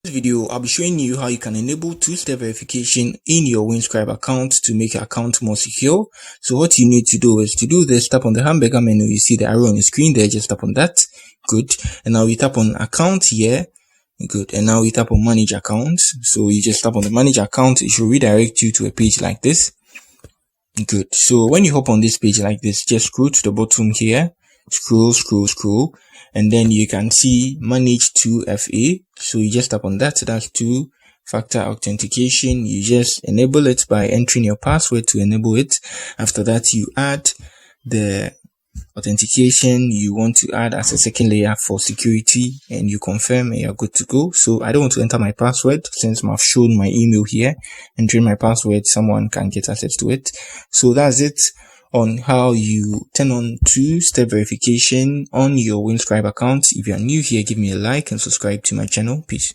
In this video, I'll be showing you how you can enable two-step verification in your Windscribe account to make your account more secure. So what you need to do is to do this, tap on the hamburger menu. You see the arrow on the screen there, just tap on that. Good. And now we tap on account here. Good. And now we tap on manage accounts. So you just tap on the manage account. It should redirect you to a page like this. Good. So when you hop on this page like this, just scroll to the bottom here. Scroll. And then you can see manage 2FA. So you just tap on that. That's two-factor authentication. You just enable it by entering your password to enable it. After that, you add the authentication you want to add as a second layer for security, and you confirm and you're good to go. So I don't want to enter my password since I've shown my email here. Entering my password, someone can get access to it. So that's it on how you turn on two-step verification on your Windscribe account. If you are new here, give me a like and subscribe to my channel. Peace.